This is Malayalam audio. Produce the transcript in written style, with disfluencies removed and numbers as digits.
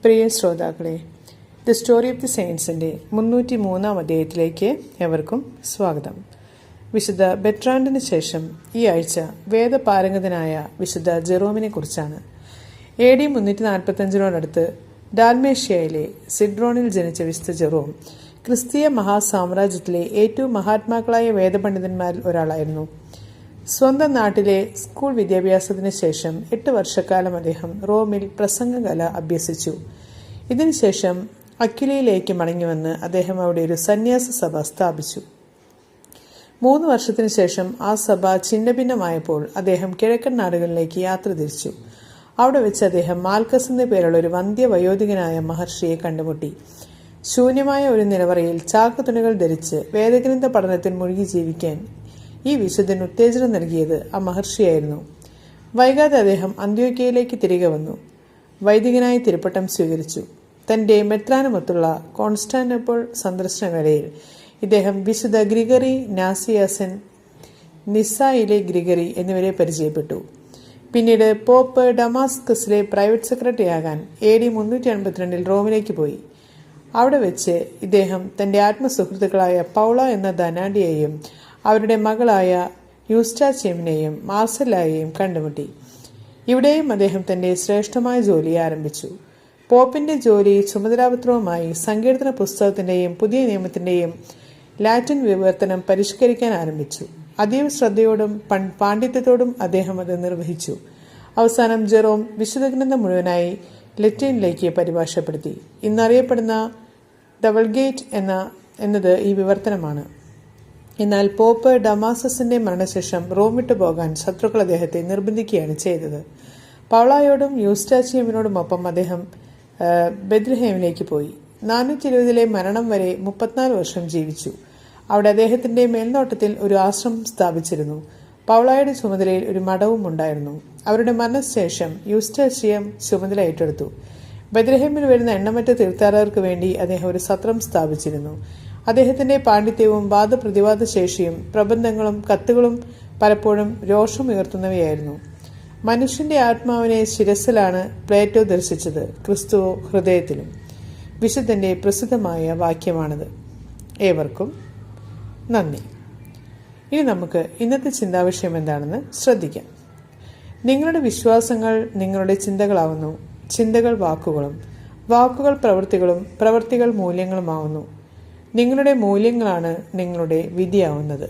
പ്രിയ ശ്രോതാക്കളെ, ദി സ്റ്റോറി ഓഫ് ദി സെയിൻസിൻ്റെ 303 അധ്യായത്തിലേക്ക് എവർക്കും സ്വാഗതം. വിശുദ്ധ ബെർട്രാൻഡിന് ശേഷം ഈ ആഴ്ച വേദപാരംഗതനായ വിശുദ്ധ ജെറോമിനെ കുറിച്ചാണ്. AD 345 ഡാൽമേഷ്യയിലെ സിഡ്രോണിൽ ജനിച്ച വിശുദ്ധ ജെറോം ക്രിസ്തീയ മഹാസാമ്രാജ്യത്തിലെ ഏറ്റവും മഹാത്മാക്കളായ വേദപണ്ഡിതന്മാരിൽ ഒരാളായിരുന്നു. സ്വന്തം നാട്ടിലെ സ്കൂൾ വിദ്യാഭ്യാസത്തിന് ശേഷം 8 വർഷക്കാലം അദ്ദേഹം റോമിൽ പ്രസംഗകല അഭ്യസിച്ചു. ഇതിനുശേഷം അക്വിലയിലേക്ക് മടങ്ങിവന്ന് അദ്ദേഹം അവിടെ ഒരു സന്യാസ സഭ സ്ഥാപിച്ചു. 3 വർഷത്തിനു ശേഷം ആ സഭ ഛിന്നഭിന്നമായപ്പോൾ അദ്ദേഹം കിഴക്കൻ നാടുകളിലേക്ക് യാത്ര തിരിച്ചു. അവിടെ വെച്ച് അദ്ദേഹം മാൽക്കസ് എന്ന പേരുള്ള ഒരു വന്ധ്യവയോധികനായ മഹർഷിയെ കണ്ടുമുട്ടി. ശൂന്യമായ ഒരു നിലവറയിൽ ചാക്കുതുണികൾ ധരിച്ച് വേദഗ്രന്ഥ പഠനത്തിൽ മുഴുകി ജീവിക്കാൻ ഈ വിശുദ്ധൻ ഉത്തേജനം നൽകിയത് ആ മഹർഷിയായിരുന്നു. വൈകാതെ അദ്ദേഹം അന്ത്യോക്യയിലേക്ക് തിരികെ വന്നു. വൈദികനായി തിരുപ്പട്ടം സ്വീകരിച്ചു. തന്റെ മെത്രാനുമൊത്തുള്ള കോൺസ്റ്റാന്റിനോപ്പിൾ സന്ദർശന വേളയിൽ ഇദ്ദേഹം വിശുദ്ധ ഗ്രിഗറി നാസിയാസൻ, നിസ്സായിലെ ഗ്രിഗറി എന്നിവരെ പരിചയപ്പെട്ടു. പിന്നീട് പോപ്പ് ഡമാസ്കസിലെ പ്രൈവറ്റ് സെക്രട്ടറി ആകാൻ AD 382 റോമിലേക്ക് പോയി. അവിടെ വെച്ച് ഇദ്ദേഹം തന്റെ ആത്മസുഹൃത്തുക്കളായ പൗള എന്ന ധനാഢ്യയെയും അവരുടെ മകളായ യൂസ്റ്റാച്ചിയമിനെയും മാർസലായെയും കണ്ടുമുട്ടി. ഇവിടെയും അദ്ദേഹം തന്റെ ശ്രേഷ്ഠമായ ജോലി ആരംഭിച്ചു. പോപ്പിന്റെ ജോലി ചുമതലാപത്രവുമായി സങ്കീർത്തന പുസ്തകത്തിന്റെയും പുതിയ നിയമത്തിന്റെയും ലാറ്റിൻ വിവർത്തനം പരിഷ്കരിക്കാൻ ആരംഭിച്ചു. അതീവ ശ്രദ്ധയോടും പാണ്ഡിത്യത്തോടും അദ്ദേഹം അത് നിർവഹിച്ചു. അവസാനം ജെറോം വിശുദ്ധഗ്രന്ഥം മുഴുവനായി ലത്തീനിലേക്ക് പരിഭാഷപ്പെടുത്തി. ഇന്നറിയപ്പെടുന്ന ദ വൾഗേറ്റ് എന്നത് ഈ വിവർത്തനമാണ്. എന്നാൽ പോപ്പ് ഡമാസസിന്റെ മരണശേഷം റോം വിട്ടു പോകാൻ ശത്രുക്കൾ അദ്ദേഹത്തെ നിർബന്ധിക്കുകയാണ് ചെയ്തത്. പൗളായോടും യൂസ്റ്റാച്ചിയമിനോടുമൊപ്പം അദ്ദേഹം ബെത്ലഹേമിലേക്ക് പോയി. 420 മരണം വരെ 34 വർഷം ജീവിച്ചു. അവിടെ അദ്ദേഹത്തിന്റെ മേൽനോട്ടത്തിൽ ഒരു ആശ്രമം സ്ഥാപിച്ചിരുന്നു. പൗളായുടെ ചുമതലയിൽ ഒരു മഠവും ഉണ്ടായിരുന്നു. അവരുടെ മരണശേഷം യൂസ്റ്റാച്ചിയം ചുമതല ഏറ്റെടുത്തു. ബെത്ലഹേമിൽ വരുന്ന എണ്ണമറ്റ തീർത്ഥാടകർക്ക് വേണ്ടി അദ്ദേഹം ഒരു സത്രം സ്ഥാപിച്ചിരുന്നു. അദ്ദേഹത്തിന്റെ പാണ്ഡിത്യവും വാദപ്രതിവാദ ശേഷിയും പ്രബന്ധങ്ങളും കത്തുകളും പലപ്പോഴും രോഷമുയർത്തുന്നവയായിരുന്നു. മനുഷ്യന്റെ ആത്മാവിനെ ശിരസിലാണ് പ്ലേറ്റോ ദർശിച്ചത്, ക്രിസ്തുവോ ഹൃദയത്തിലും. വിശുദ്ധന്റെ പ്രസിദ്ധമായ വാക്യമാണിത്. ഏവർക്കും നന്ദി. ഇനി നമുക്ക് ഇന്നത്തെ ചിന്താവിഷയം എന്താണെന്ന് ശ്രദ്ധിക്കാം. നിങ്ങളുടെ വിശ്വാസങ്ങൾ നിങ്ങളുടെ ചിന്തകളാവുന്നു, ചിന്തകൾ വാക്കുകളും, വാക്കുകൾ പ്രവൃത്തികളും, പ്രവൃത്തികൾ മൂല്യങ്ങളുമാവുന്നു. നിങ്ങളുടെ മൂല്യങ്ങളാണ് നിങ്ങളുടെ വിധിയാവുന്നത്.